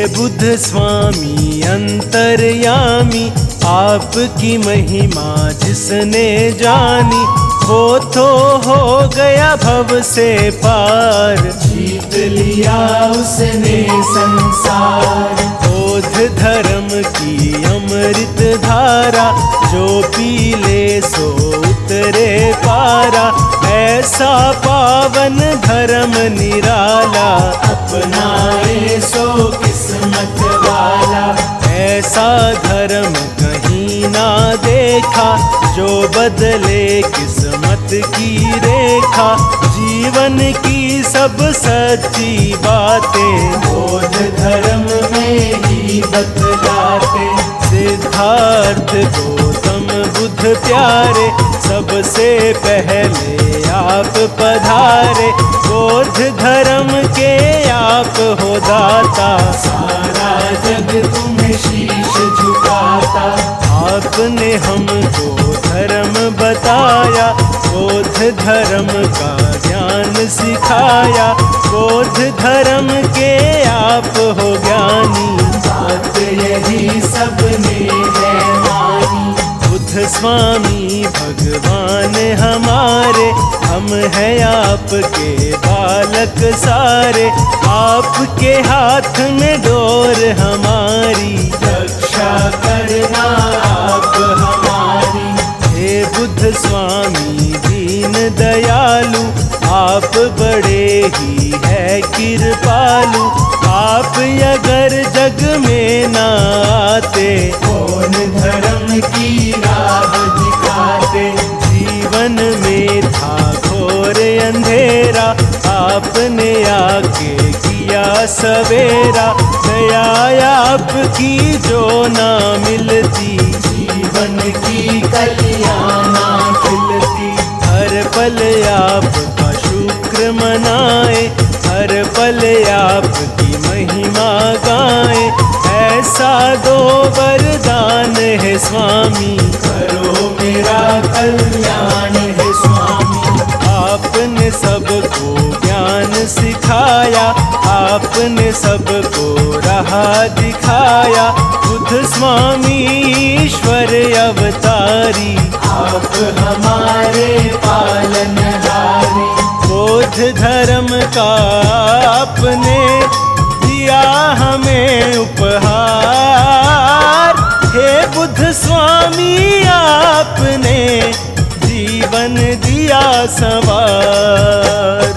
बुद्ध स्वामी अंतर्यामी, आपकी महिमा जिसने जानी, वो तो हो गया भव से पार। जीत लिया उसने संसार। बोध धर्म की अमृत धारा, जो पी ले सो उतरे पारा। ऐसा पावन धर्म निराला, अपनाए सो किस्मत वाला। ऐसा धर्म कहीं ना देखा, जो बदले किस्मत की रेखा। जीवन की सब सच्ची बातें बोध धर्म में ही बतलाते। सिद्धार्थ गौतम बुद्ध प्यारे, सबसे पहले आप पधारे। बोध धर्म के आप हो दाता, सारा जग तुम्हें शीश झुकाता। आपने हमको धर्म बताया, बोध धर्म का ज्ञान सिखाया। बोध धर्म के आप हो ज्ञानी, बात यही सबने है मानी। बुद्ध स्वामी भगवान हमारे, हम हैं आपके बालक सारे। आपके हाथ में डोर हमारी, रक्षा करना आप हमारी। हे बुद्ध स्वामी दीन दयालु, आप बड़े ही है कृपालु। आप अगर जग में ना आते, कौन धर्म की राह दिखाते। जीवन में था घोर अंधेरा, आपने आके किया सवेरा। दया आपकी जो ना मिलती, जीवन की कलियां ना खिलती। हर पल आपका शुक्र मनाए, हर पल आपकी महिमा गाए। ऐसा दो वरदान है स्वामी, करो मेरा कल्याण है स्वामी। आपने सबको ज्ञान सिखाया, आपने सबको राह दिखाया। बुद्ध स्वामी ईश्वर अवतारी, आप हमारे पालनहारी। बोध धर्म का आपने दिया हमें उपहार। हे बुद्ध स्वामी आपने जीवन दिया संवार।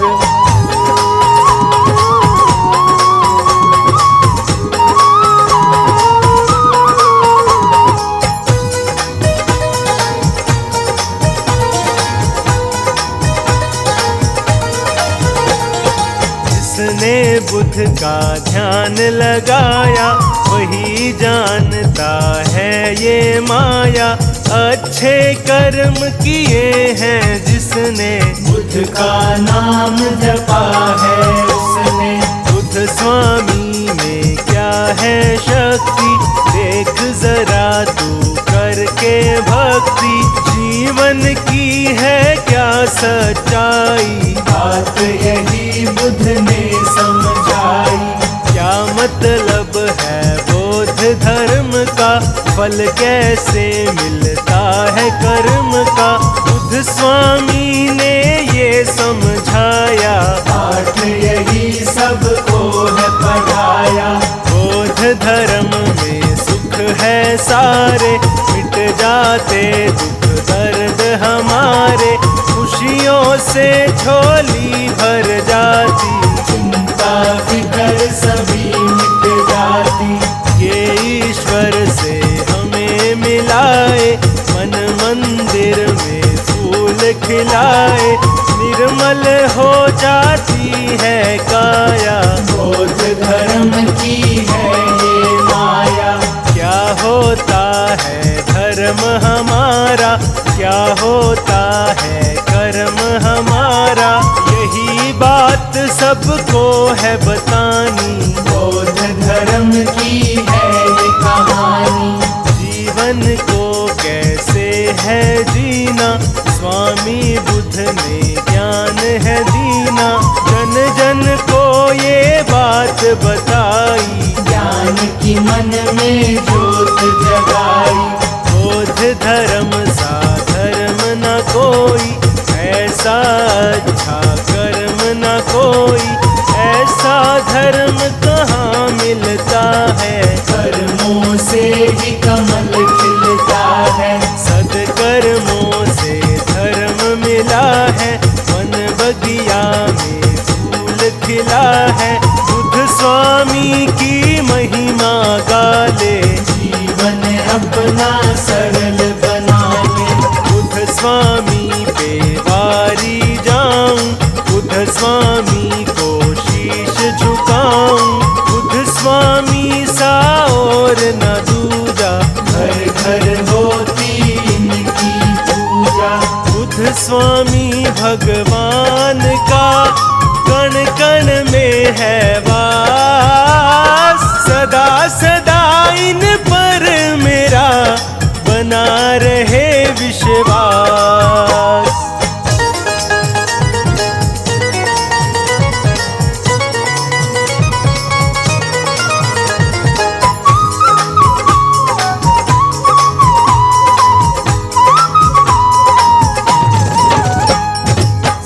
जिसने बुद्ध का ध्यान लगाया, वही जानता है ये माया। अच्छे कर्म किए हैं जिसने, बुद्ध का नाम जपा है उसने। बुद्ध स्वामी में क्या है शक्ति, देख जरा तू करके भक्ति। जीवन की है क्या सच्चाई, बात यही बुद्ध ने समझाई। क्या मतलब है बौद्ध धर्म का, फल कैसे मिलता है कर्म का। बुद्ध स्वामी ने ये समझाया, पाठ यही सबको है पढ़ाया। बौद्ध धर्म में सुख है सारे, मिट जाते दुख दर्द हमारे। खुशियों से झोली भर जाती, चिंता फिकर सभी मिट जाती। ये ईश्वर से हमें मिलाए, मन मंदिर में फूल खिलाए। निर्मल हो जाती है काया, बौद्ध धर्म की है ये माया। क्या होता है धर्म हमारा, क्या होता है कर्म हमारा। यही बात सबको है बतानी, बौद्ध धर्म की है ये कहानी। जीवन को कैसे है जीना, स्वामी बुद्ध ने ज्ञान है दीना। जन जन को ये बात बताई, ज्ञान जानकी मन में ज्योत जगाई। बोध धर्म सा धर्म न कोई, ऐसा अच्छा कर्म न कोई, ऐसा धर्म कहाँ मिलता है। कर्मों से ही कमल खिलता है, सदकर्मों से धर्म मिला है, वन बगिया में फूल खिला है। बुद्ध स्वामी की महिमा गाले, जीवन अपना सरल बना ले। बुद्ध स्वामी पे वारी जाऊं, बुद्ध स्वामी को शीश झुकाऊं। बुद्ध स्वामी सा और न दूजा, घर घर होती इनकी पूजा। बुद्ध स्वामी भगवान का कण कण में है वास। सदा सदा इन पर मेरा बना रहे विश्वास।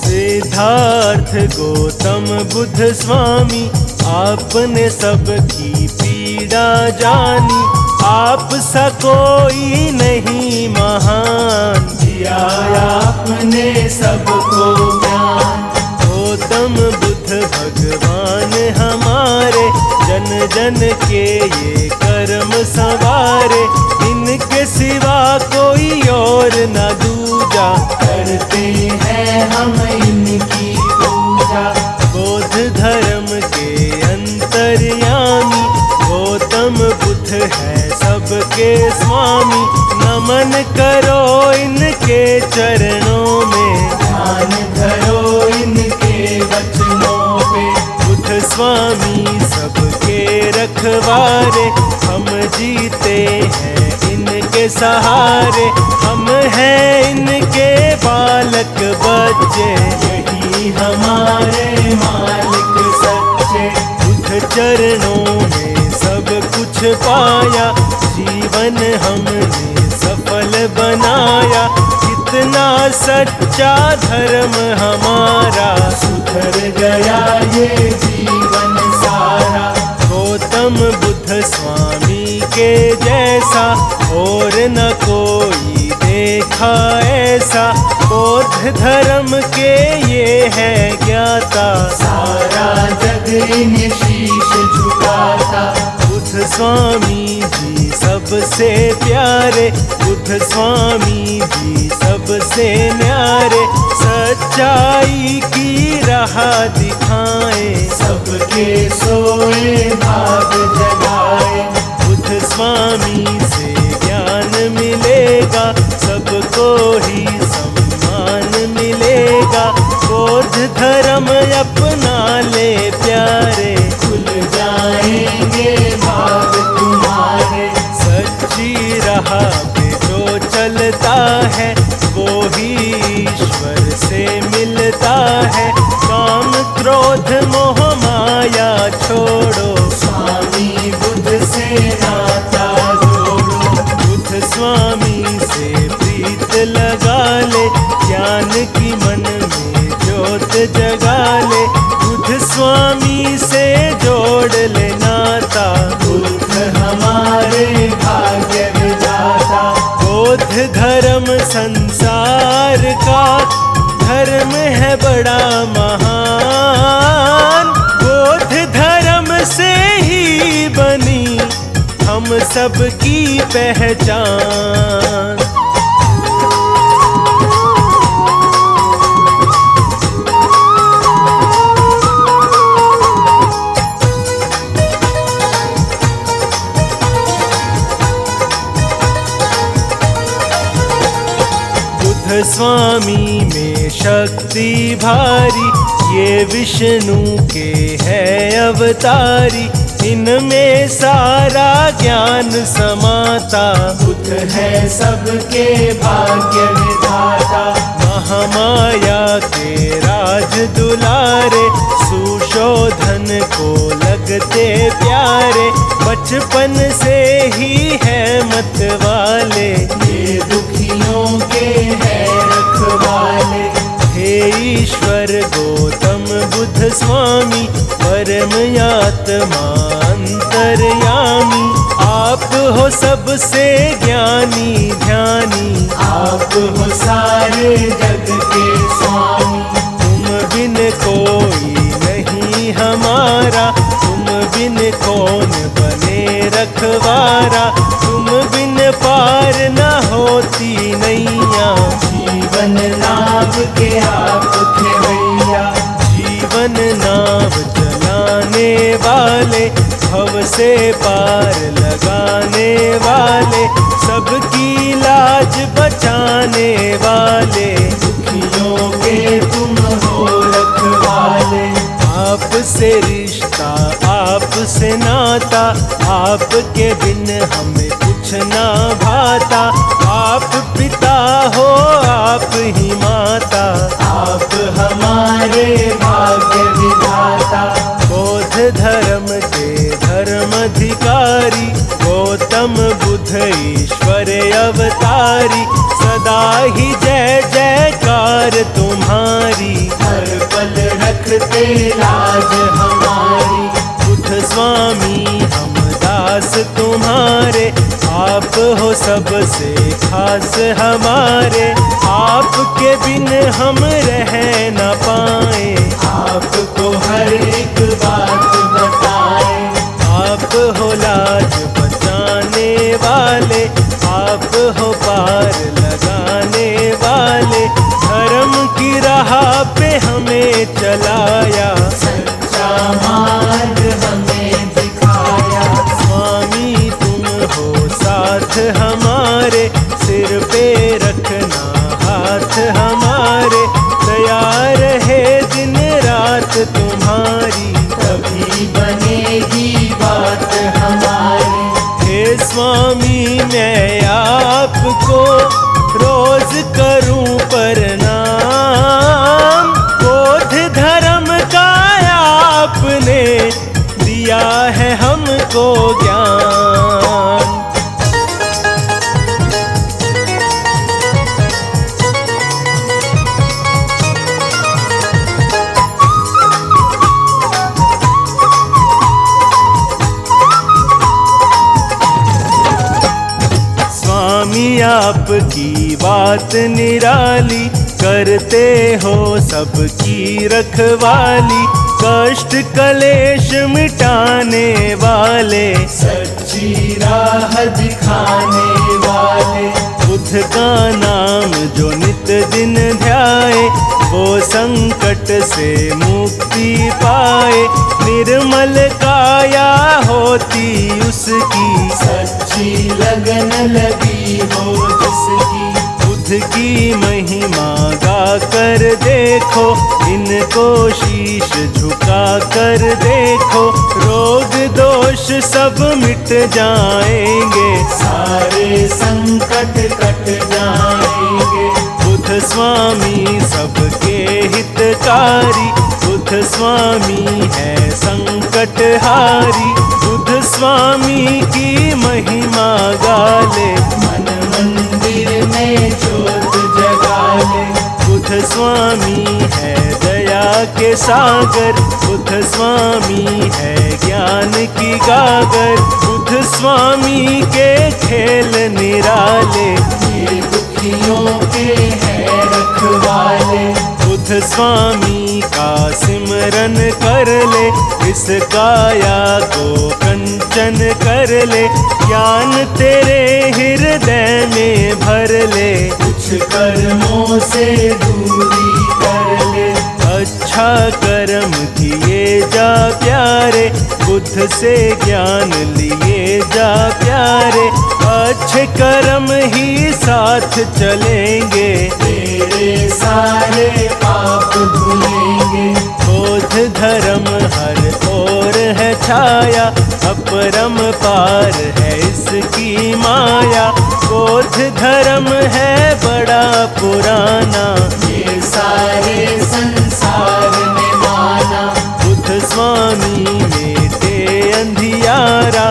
सिद्धार्थ गौतम बुद्ध स्वामी, आपने सबकी पीड़ा जानी। आप सा कोई नहीं महान, दिया आपने सबको ज्ञान। गौतम बुद्ध भगवान हमारे, जन जन के ये कर्म संवारे। इनके सिवा कोई और न दूजा, करते हैं हम इनकी पूजा। बौद्ध धर्म के अंतर्यामी, गौतम बुद्ध है सबके स्वामी। नमन करो इनके चरणों में, ध्यान धरो इनके वचनों पे। बुद्ध स्वामी सबके रखवारे, हम जीते हैं इनके सहारे। हम हैं इनके बालक बच्चे, यही हमारे मालिक सच्चे। बुद्ध चरणों में सब कुछ पाया, जीवन हमने सफल बनाया। कितना सच्चा धर्म हमारा, सुधर गया ये जीवन सारा। गौतम बुद्ध स्वामी के जैसा और न कोई देखा ऐसा। बौद्ध धर्म के ये है ज्ञाता, सारा जग इन्हें शीश झुकाता। बुद्ध स्वामी जी सबसे प्यारे, बुद्ध स्वामी जी सबसे न्यारे। सच्चाई की राह दिखाए, सबके सोए भाग जगाए। बुद्ध स्वामी से ज्ञान मिलेगा, सबको ही सम्मान मिलेगा। बौद्ध धर्म अपना ले प्यारे, खुल जाएंगे भाग तुम्हारे। सच्ची राह पे जो चलता है, वो ही ईश्वर से मिलता है। काम क्रोध मोह माया छोड़ो, स्वामी बुद्ध से नाता जोड़ो। बुद्ध स्वामी से प्रीत लगा ले, ज्ञान की मन में ज्योत जगा ले। बुद्ध स्वामी से जोड़ ले नाता, बुद्ध हमारे भाग्य विधाता। बौद्ध धर्म संसार का धर्म है बड़ा महान। बौद्ध धर्म से ही बनी हम सबकी पहचान। बुद्ध स्वामी में शक्ति भारी, ये विष्णु के है अवतारी। इनमें सारा ज्ञान समाता, बुद्ध है सबके भाग्य विधाता। महामाया के राज दुलारे, सुशोधन को लगते प्यारे। बचपन से ही है मत वाले, ये दुखियों के है रखवाले। हे ईश्वर गौतम बुद्ध स्वामी, परम आत्मा अंतर्यामी, आप हो सबसे ज्ञानी ध्यानी, आप हो सारे जग के स्वामी। तुम बिन कोई नहीं हमारा, तुम बिन कौन बने रखवारा, तुम बिन पार न होती नैया। जीवन नाव के आप थे भैया, जीवन नाव चलाने वाले, भव से पार लगाने वाले, सबकी लाज बचाने वाले, दुखियों के तुम हो रखवाले। आपसे रिश्ता आपसे नाता, आपके बिन हमें कुछ ना भाता। आप पिता हो आप ही माता, आप हमारे भाग्य विधाता। बौद्ध धर्म के धर्माधिकारी, गौतम बुद्ध ईश्वर अवतारी, सदा ही जय जयकार तुम्हारी, हर पल रखते लाज हमारी। बुद्ध स्वामी हम दास तुम्हारे, आप हो सबसे खास हमारे, आपके बिन हम रह न पाए। आपको हर एक बात बताए, आप हो लाज बचाने वाले, आप हो पार लगाने वाले, धर्म की राह पे हमें चलाया, सच्चा मार्ग हमें दिखाया। स्वामी तुम हो साथ हमारे, सिर पे रखना हाथ हमारे, दया रहे दिन रात तुम्हारी, तभी बनेगी बात हमारी। हे स्वामी मैं आपको रोज करूं प्रणाम, बौद्ध धर्म का आपने दिया है हमको ज्ञान। स्वामी आपकी बात निराली, करते हो सबकी रखवाली, कष्ट कलेश मिटाने वाले, सच्ची राह दिखाने वाले। बुद्ध का नाम जो नित दिन ध्याए, वो संकट से मुक्ति पाए, निर्मल काया होती उसकी, सच्ची लगन लगी हो जिसकी। बुद्ध की महिमा गा कर देखो, इनको शीश झुका कर देखो, रोग दोष सब मिट जाएंगे, सारे संकट कट जाएंगे। बुद्ध स्वामी सबके हितकारी, बुद्ध स्वामी है संकटहारी, बुद्ध स्वामी की महिमा गाले, मन मंदिर में ज्योत जगाले। बुद्ध स्वामी है दया के सागर, बुद्ध स्वामी है ज्ञान की गागर, बुद्ध स्वामी के खेल निराले, ये दुखियों के है रखवाले। बुद्ध स्वामी का सिमरन कर ले, इस काया को कंचन कर ले, ज्ञान तेरे हृदय में भर ले, कुछ कर्मों से दूरी कर ले। अच्छा कर्म किए जा प्यारे, बुद्ध से ज्ञान लिए जा प्यारे, अच्छे कर्म ही साथ चलेंगे, तेरे सारे पाप धुलेंगे। बौद्ध धर्म हर ओर है छाया, अपरम पार है इसकी माया, बौद्ध धर्म है बड़ा पुराना, ये सारे संसार में माना। बुद्ध स्वामी मेटे अंधियारा,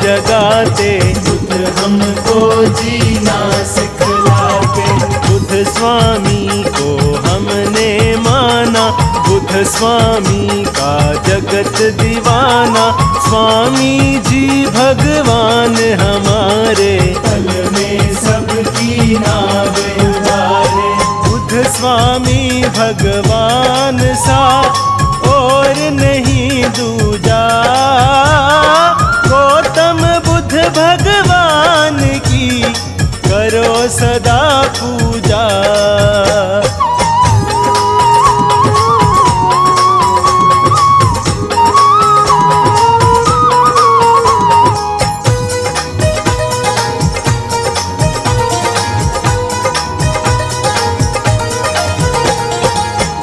जगाते, बुद्ध हमको जीना सिखलाते। बुद्ध स्वामी को हमने माना, बुद्ध स्वामी का जगत दीवाना। स्वामी जी भगवान हमारे, पल में सबकी नाव उतारे। बुद्ध स्वामी भगवान सा और नहीं दूजा। गौतम बुद्ध भगवान की करो सदा पूजा।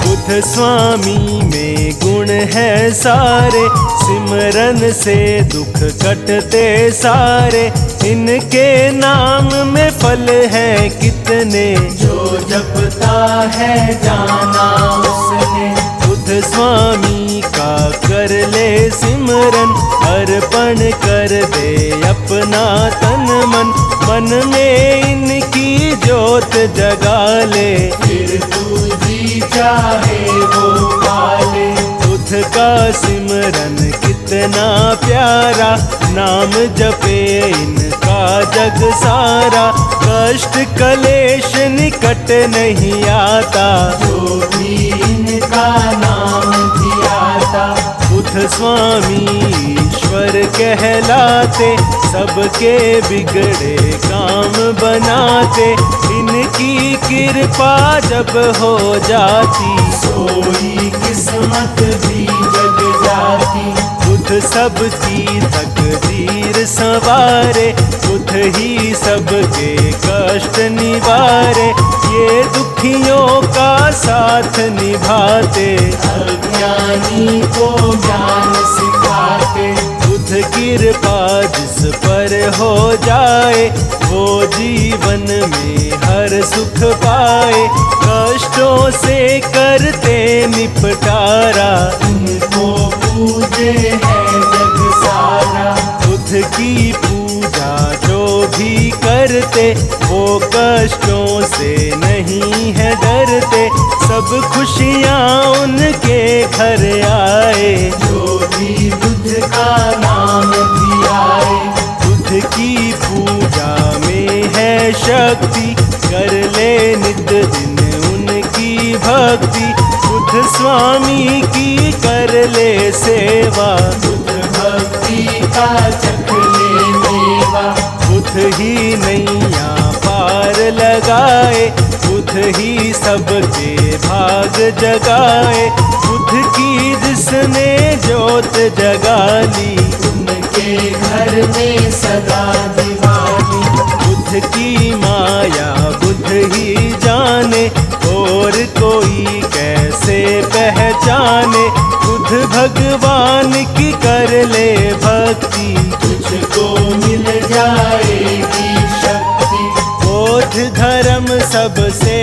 बुद्ध स्वामी में गुण है सारे, सिमरन से दुख कटते सारे। इनके नाम में फल है कितने, जो जपता है जाना उसने। बुद्ध स्वामी का कर ले सिमरन, अर्पण कर दे अपना तन मन। मन में इनकी ज्योत जगा ले, फिर तू जी चाहे वो पाले। बुद्ध का सिमरन कितना प्यारा, नाम जपे इनका जग सारा। कष्ट कलेश निकट नहीं आता, जो भी इनका नाम धियाता। बुद्ध स्वामी ईश्वर कहलाते, सबके बिगड़े काम बनाते। इनकी कृपा जब हो जाती, सोई किस्मत भी जग जाती। बुद्ध सबकी तकदीर संवारे, बुद्ध ही सबके कष्ट निवारे। ये दुखियों का साथ निभाते, अज्ञानी को ज्ञान सिखाते। बुद्ध कृपा जिस पर हो जाए, वो जीवन में हर सुख पाए। कष्टों से करते निपटारा, उनको पूजे है जग सारा। बुद्ध की पूजा जो भी करते, वो कष्टों से नहीं है डरते। सब खुशियाँ उनके घर आए, जो भी बुद्ध का नाम धियाए। बुद्ध की पूजा में है शक्ति, कर ले नित दिन उनकी भक्ति। बुद्ध स्वामी की कर ले सेवा, बुद्ध भक्ति का चख ले मेवा। बुद्ध ही नैया पार लगाए, बुद्ध ही सबके भाग जगाए। बुद्ध की जिसने ज्योत जगा ली, उनके घर में सदा दिवाली। बुद्ध की माया बुद्ध ही जाने, और कोई कैसे पहचाने। बुद्ध भगवान की कर ले भक्ति, तुझको मिल जाएगी शक्ति। बौद्ध धर्म सबसे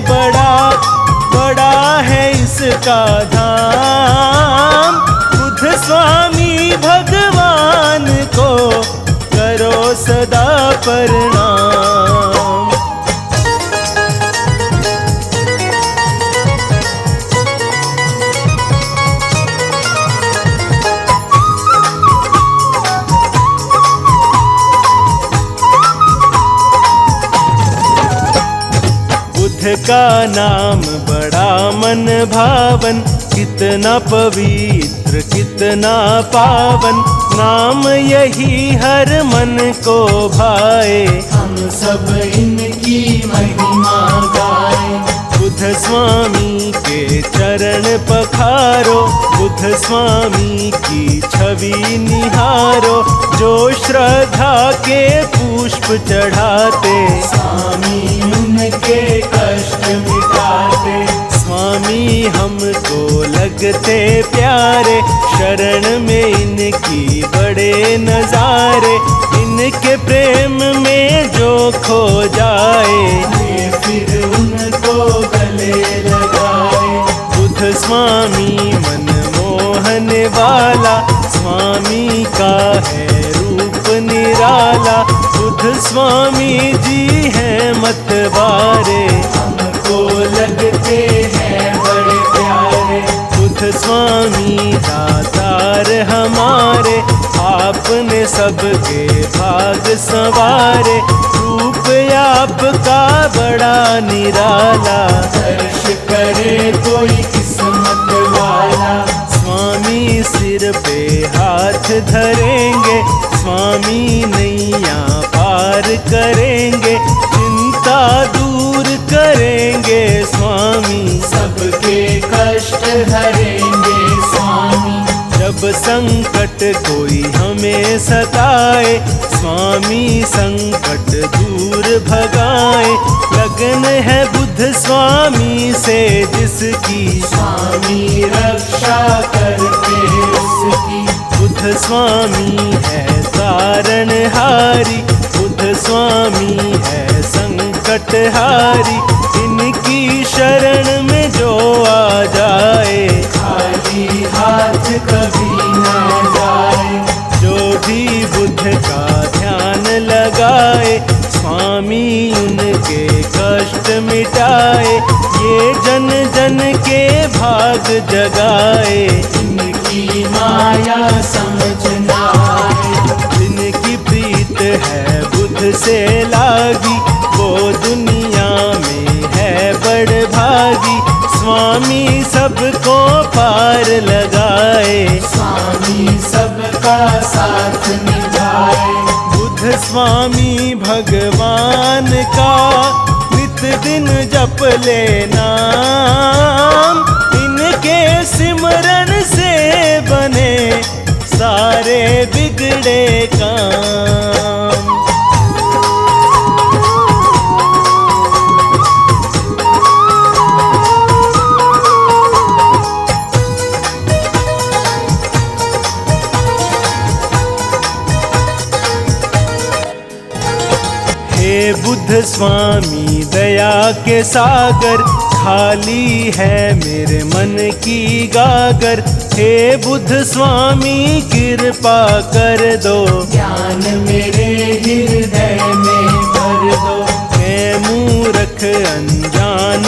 बड़ा, बड़ा है इसका धाम। बुद्ध स्वामी भगवान को करो सदा प्रणाम। बुद्ध का नाम बड़ा मन भावन, कितना पवित्र कितना पावन। नाम यही हर मन को भाए, हम सब इनकी महिमा गाए। बुद्ध स्वामी के चरण पखारो, बुद्ध स्वामी की छवि निहारो। जो श्रद्धा के पुष्प चढ़ाते, स्वामी उनके कष्ट मिटाते। स्वामी हमको लगते प्यारे, शरण में इनकी बड़े नजारे। इनके प्रेम में जो खो जाए, ये फिर उनको गले लगाए। बुद्ध स्वामी मन मोहन वाला, स्वामी का है रूप स्वामी जी हैं मतवारे, हमको लगते हैं बड़े प्यारे। बुद्ध स्वामी दातार हमारे, आपने सबके भाग संवारे। रूप आपका बड़ा निराला, दर्श करे कोई किस्मत वाला। स्वामी सिर पे हाथ धरेंगे, स्वामी नैया पार करेंगे। चिंता दूर करेंगे स्वामी, सबके कष्ट हरेंगे स्वामी। जब संकट कोई हमें सताए, स्वामी संकट दूर भगाए। लगन है बुद्ध स्वामी से जिसकी, स्वामी रक्षा करते उसकी। बुद्ध स्वामी है तारणहारी, बुद्ध स्वामी है संकटहारी। इनकी शरण में जो आ जाए, खाली हाथ कभी न जाए। जो भी बुद्ध का ध्यान लगाए, स्वामी उनके कष्ट मिटाए। ये जन जन के भाग जगाए, इनकी माया समझ न आए। जिनकी प्रीत है बुद्ध से लागी, वो दुनिया में है बड़ भागी। स्वामी सबको पार लगाए, स्वामी सबका साथ निभाए। बुद्ध स्वामी भगवान का नित दिन जप ले नाम। इनके सिमरन से बने सारे बिगड़े काम। हे बुद्ध स्वामी दया के सागर, खाली है मेरे मन की गागर। हे बुद्ध स्वामी कृपा कर दो, ज्ञान मेरे हृदय में भर दो। मैं मूर्ख अनजान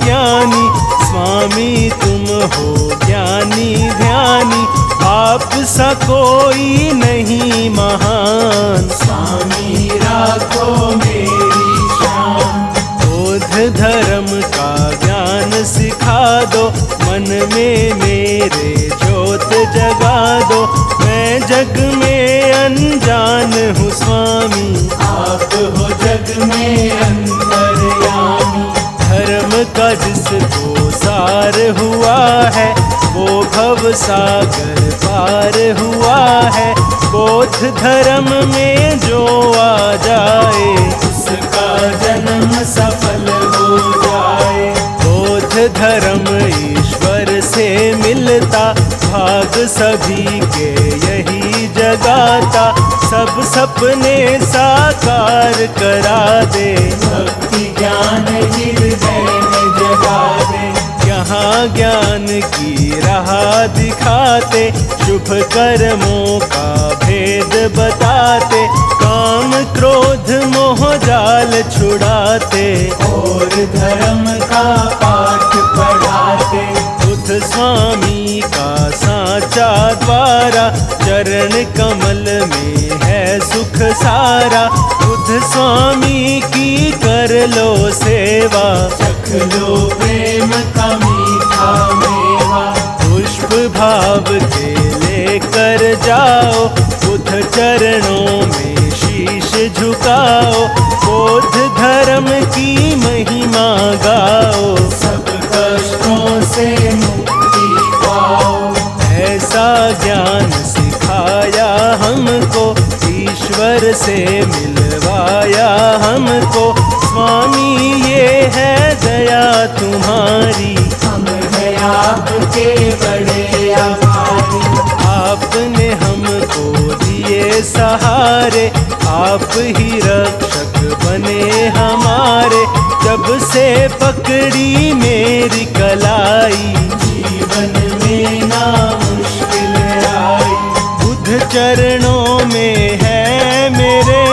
ज्ञानी, स्वामी तुम हो ज्ञानी ध्यानी। आप सा कोई नहीं महान, स्वामी राखो मेरी शान। बोध धर्म का ज्ञान सिखा दो, मन में मेरे ज्योत जगा दो। मैं जग में अनजान हूँ स्वामी, आप हो जग में अंतर्यामी। धर्म का जिसको सार हुआ है, वो भव सागर पार हुआ है। बोध धर्म में जो आ जाए, उसका जन्म सफल हो जाए। बोध धर्म ईश्वर से मिलता, भाग सभी के यही जगाता। सब सपने साकार करा दे, भक्ति ज्ञान हृदय में जगा दे। यहाँ ज्ञान की राह दिखाते, शुभ कर्मों का भेद बताते। काम क्रोध मोह जाल छुड़ाते, और धर्म का पाठ पढ़ाते। बुद्ध स्वामी का साचा द्वारा, चरण कमल में है सुख सारा। बुद्ध स्वामी की कर लो सेवा, चख लो प्रेम का मीठा मेवा। पुष्प भाव के लेकर जाओ, बुद्ध चरणों में शीश झुकाओ। बोध धर्म की महिमा गाओ, सब कष्टों से मुक्ति पाओ। ऐसा ज्ञान सिखाया हमको, ईश्वर से मिलवाया हमको। स्वामी ये है दया तुम्हारी, हम हैं आपके बड़े आभारी। आपने हमको दिए सहारे, आप ही रक्षक बने हमारे। जब से पकड़ी मेरी कलाई, जीवन में ना मुश्किल आई। बुद्ध चरणों में है मेरे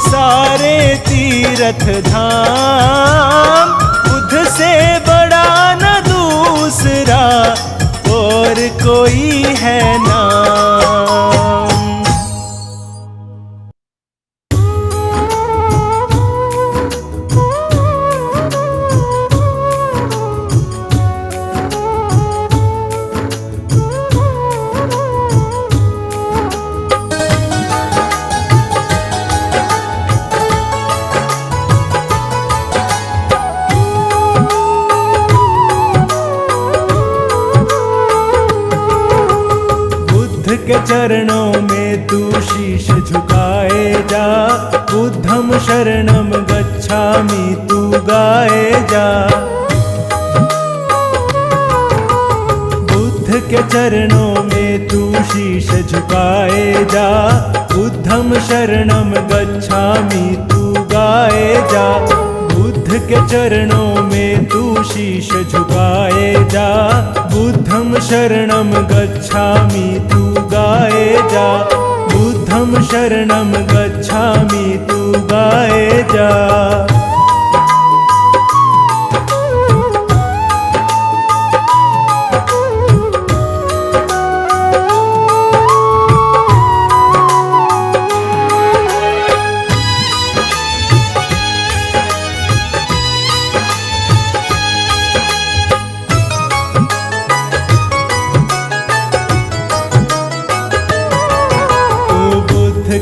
सारे तीर्थ धाम, बुद्ध से बड़ा न दूसरा और कोई है नाम। के चरणों में तू शीश झुकाए जा, बुद्धम शरणम गच्छामि तू गाए जा। बुद्ध के चरणों में तू शीश झुकाए जा, बुद्धम शरणम गच्छामि तू गाए जा। बुद्ध के चरणों में तू शीश झुकाए जा, बुद्धम शरणम गच्छामि तू गाए जा। बुद्धम शरणम गच्छामि तू गाए जा।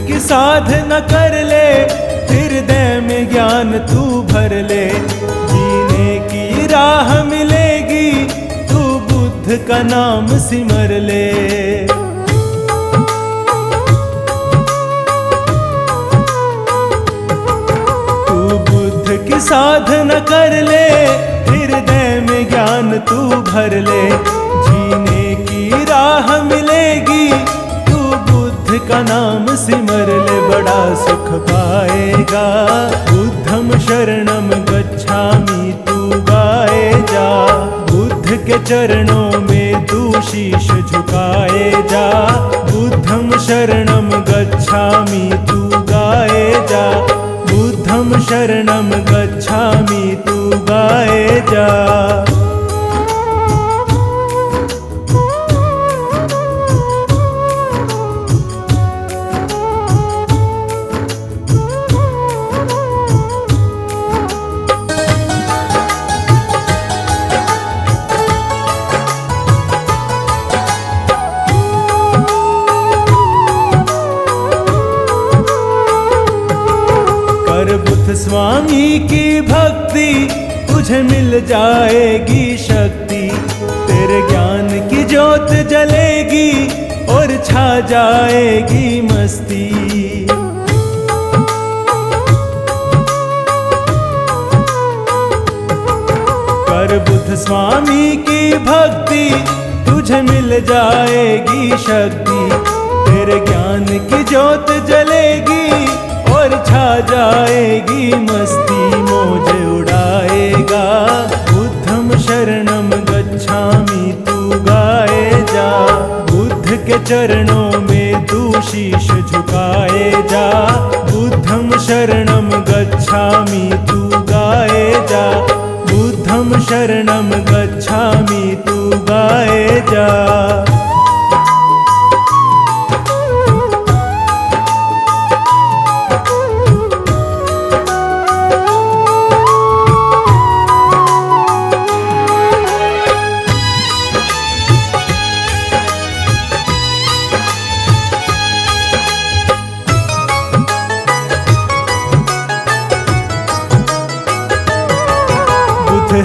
की साधना कर ले, हृदय में ज्ञान तू भर ले, जीने की राह मिलेगी, तू बुद्ध का नाम सिमर ले। तू बुद्ध की साधना कर ले, हृदय में ज्ञान तू भर ले, जीने की राह मिलेगी, का नाम सिमर ले, बड़ा सुख पाएगा। बुद्धम शरणम गच्छामि तू गाए जा। बुद्ध के चरणों में तू शीश झुकाए जा, बुद्धम शरणम गच्छामि तू गाए जा। बुद्धम शरणम गच्छामि तू गाए जा। बुद्ध स्वामी की भक्ति, तुझे मिल जाएगी शक्ति, तेरे ज्ञान की ज्योत जलेगी और छा जाएगी मस्ती। कर बुद्ध स्वामी की भक्ति, तुझे मिल जाएगी शक्ति, तेरे ज्ञान की ज्योत जलेगी और छा जाएगी मस्ती, मौज उड़ाएगा। बुद्धम शरणम गच्छामि तू गाए जा। बुद्ध के चरणों में तू शीश झुकाए जा, बुद्धम शरणम गच्छामि तू गाए जा। बुद्धम शरणम गच्छामि तू गाए जा।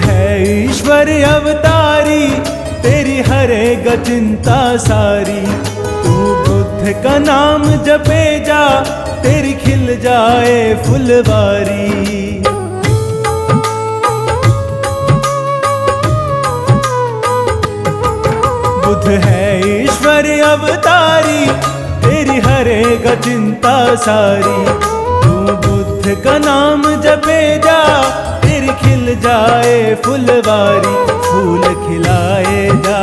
है ईश्वर अवतारी, तेरी हरेगा चिंता सारी। तू बुद्ध का नाम जपे जा, तेरी खिल जाए फुलवारी। बुद्ध है ईश्वर अवतारी, तेरी हरेगा चिंता सारी। तू बुद्ध का नाम जपे जा, तेरी खिल जाए फुलवारी, फूल खिलाएगा।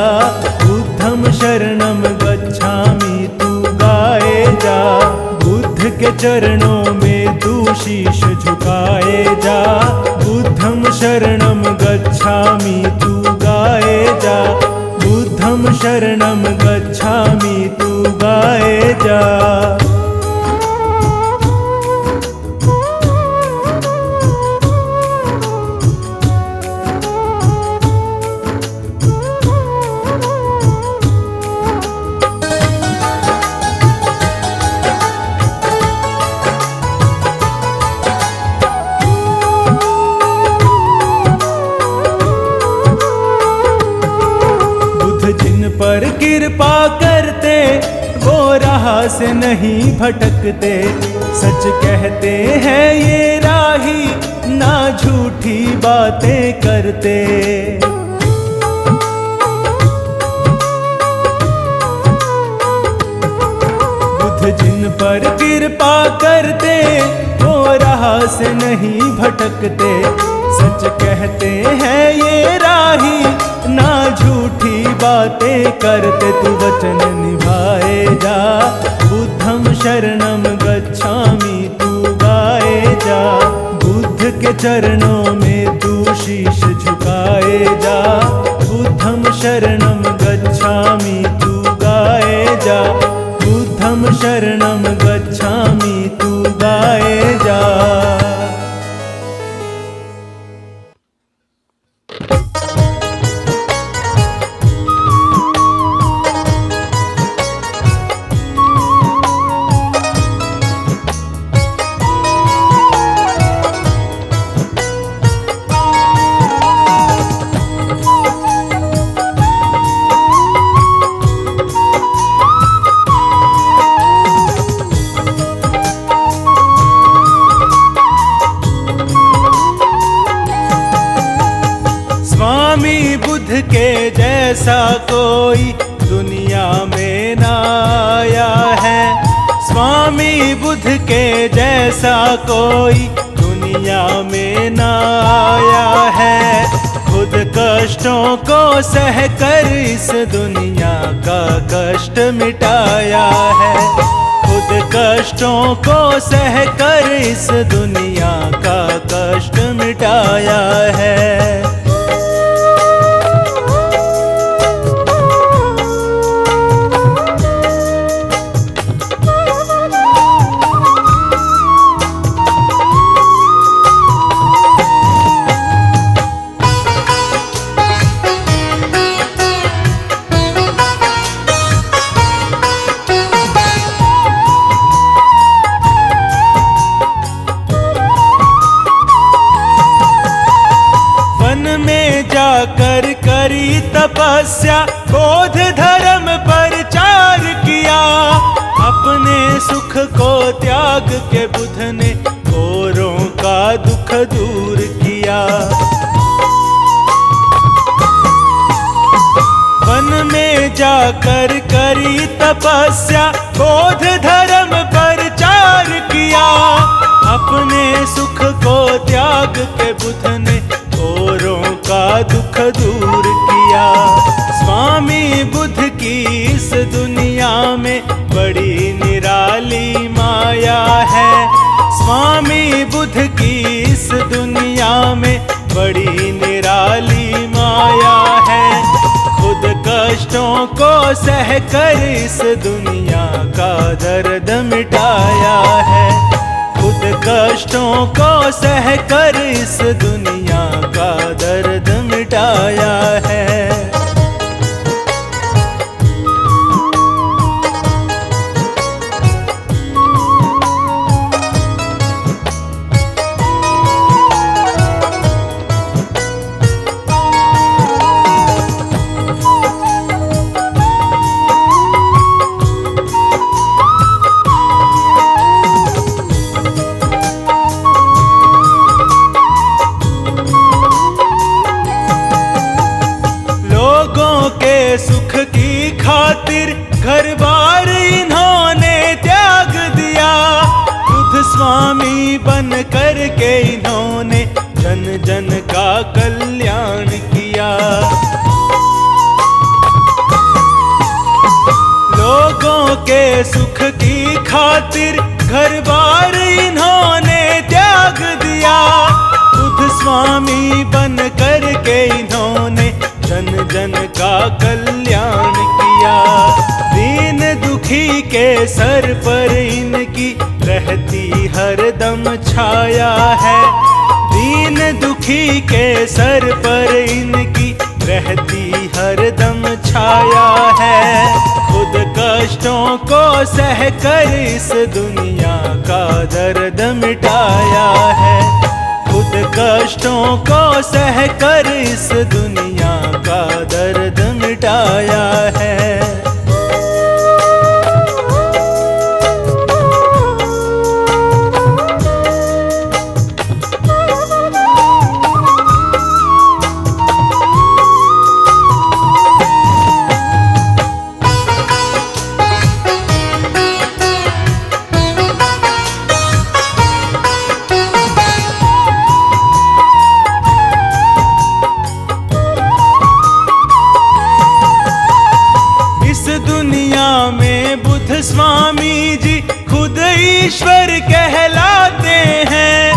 बुद्धम शरणम गच्छामि तू गाए जा। बुद्ध के चरणों में तू शीश झुकाए जा। बुद्धं शरणं गच्छामि तू गाए जा। बुद्धं शरणं गच्छामि तू गाए जा। जिन पर कृपा करते वो राह से नहीं भटकते। सच कहते हैं ये राही, ना झूठी बातें करते। बुद्ध जिन पर कृपा करते वो राह से नहीं भटकते। सच कहते हैं ये राही, ना झूठी बातें करते। तू वचन निभाए जा। बुद्धं शरणं गच्छामि तू गाए जा। बुद्ध के चरणों में तू शीश झुकाए जा। बुद्धं शरणं गच्छामि तू गाए जा। बुद्धं शरणं गच्छामि तू गाए जा। स्वामी बुद्ध के जैसा कोई दुनिया में ना आया है। स्वामी बुद्ध के जैसा कोई दुनिया में ना आया है। खुद कष्टों को सह कर इस दुनिया का कष्ट मिटाया है। खुद कष्टों को सह कर इस दुनिया का कष्ट मिटाया है। जाकर करी तपस्या, बोध धर्म प्रचार किया। अपने सुख को त्याग के बुद्ध ने औरों का दुख दूर किया। वन में जाकर करी तपस्या, बोध धर्म प्रचार किया। अपने सुख को त्याग के बुद्ध ने औरों का दुख दूर किया। स्वामी बुद्ध की इस दुनिया में बड़ी निराली माया है। स्वामी बुद्ध की इस दुनिया में बड़ी निराली माया है। खुद कष्टों को सह कर इस दुनिया का दर्द मिटाया है। खुद कष्टों को सह कर इस दुनिया का दर्द मिटाया है। सुख की खातिर घर बार इन्होंने त्याग दिया। बुद्ध स्वामी बन कर के इन्होंने जन जन का कल्याण किया। लोगों के सुख की खातिर घर बार इन्होंने त्याग दिया। बुद्ध स्वामी बन कर के इन्होंने जन जन का कल्याण किया। दीन दुखी के सर पर इनकी रहती हरदम छाया है। दीन दुखी के सर पर इनकी रहती हरदम छाया है। खुद कष्टों को सह कर इस दुनिया का दर्द मिटाया है। खुद कष्टों को सह कर इस दुनिया का दर्द मिटाया है। स्वामी जी खुद ईश्वर कहलाते हैं।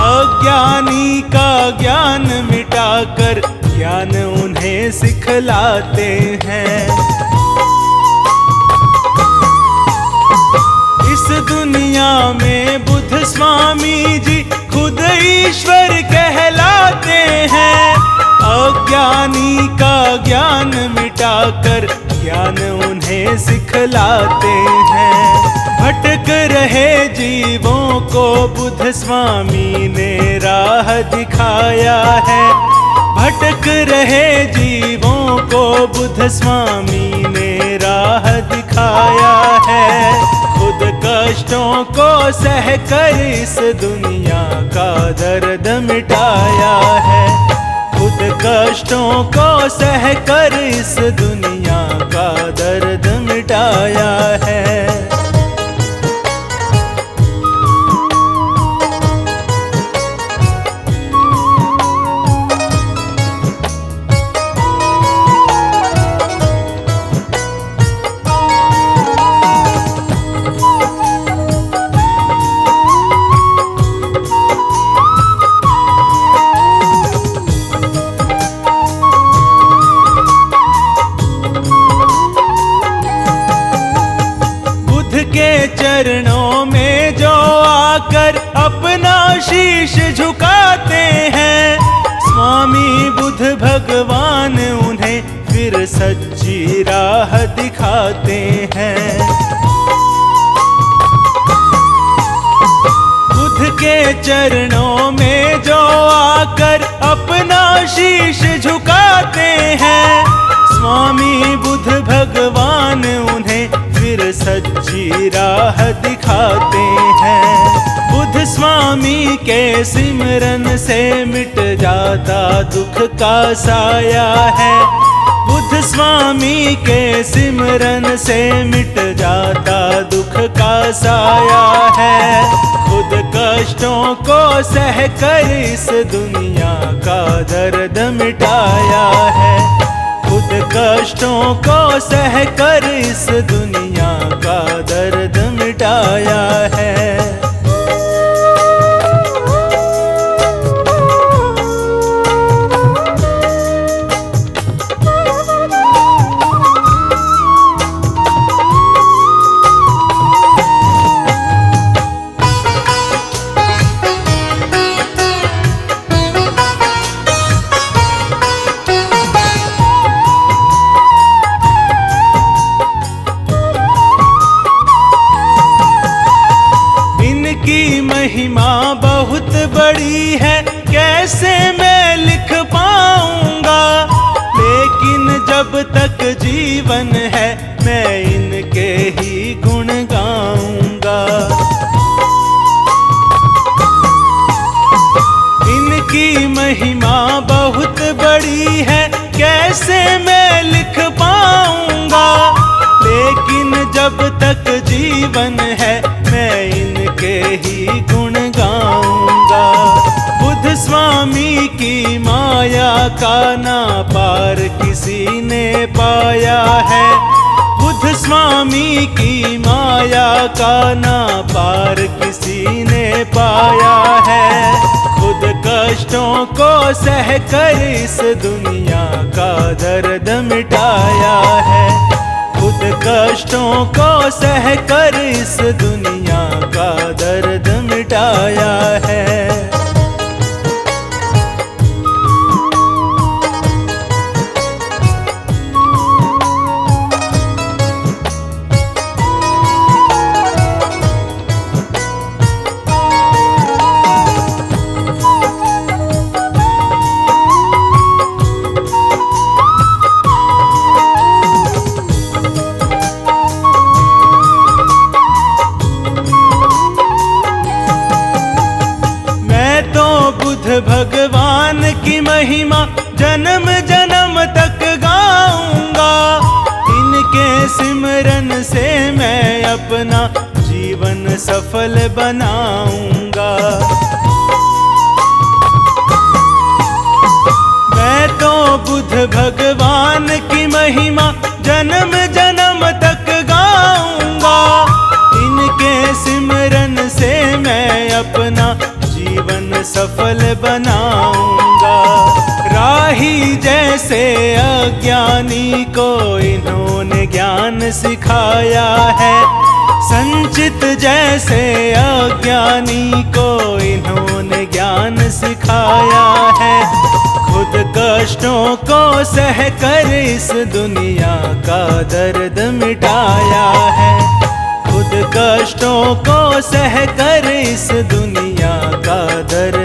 अज्ञानी का ज्ञान मिटाकर ज्ञान उन्हें सिखलाते हैं। इस दुनिया में बुद्ध स्वामी जी खुद ईश्वर कहलाते हैं। अज्ञानी का ज्ञान मिटाकर ज्ञान उन्हें सिखलाते हैं। भटक रहे जीवों को बुद्ध स्वामी ने राह दिखाया है। भटक रहे जीवों को बुद्ध स्वामी ने राह दिखाया है। खुद कष्टों को सह कर इस दुनिया का दर्द मिटाया है। खुद कष्टों को सह कर इस दुनिया का दर्द मिटाया है। चरणों में जो आकर अपना शीश झुकाते हैं। स्वामी बुद्ध भगवान उन्हें फिर सच्ची राह दिखाते हैं। बुद्ध के चरणों में जो आकर अपना शीश झुकाते हैं। स्वामी बुद्ध भगवान उन्हें फिर सच्ची राह दिखाते हैं। बुद्ध स्वामी के सिमरन से मिट जाता दुख का साया है। बुद्ध स्वामी के सिमरन से मिट जाता दुख का साया है। खुद कष्टों को सह कर इस दुनिया का दर्द मिटाया है। खुद कष्टों को सह कर इस दुनिया का दर्द मिटाया है। महिमा बहुत बड़ी है, कैसे मैं लिख पाऊंगा। लेकिन जब तक जीवन है मैं इनके ही गुण गाऊंगा। इनकी महिमा बहुत बड़ी है, कैसे मैं लिख पाऊंगा। लेकिन जब तक जीवन है मैं इनके ही गुण गाऊंगा। बुद्ध स्वामी की माया का ना पार किसी ने पाया है। बुद्ध स्वामी की माया का ना पार किसी ने पाया है। खुद कष्टों को सह कर इस दुनिया का दर्द मिटाया है। खुद कष्टों को सह कर इस दुनिया का दर्द मिटाया है। भगवान की महिमा जन्म जन्म तक गाऊंगा। इनके सिमरन से मैं अपना जीवन सफल बनाऊंगा। मैं तो बुद्ध भगवान की महिमा जन्म जन्म तक गाऊंगा। इनके सिमरन से मैं अपना जीवन सफल बनाऊंगा। राही जैसे अज्ञानी को इन्होंने ज्ञान सिखाया है। संचित जैसे अज्ञानी को इन्होंने ज्ञान सिखाया है। खुद कष्टों को सह कर इस दुनिया का दर्द मिटाया है। खुद कष्टों को सह कर इस दुनिया का दर्द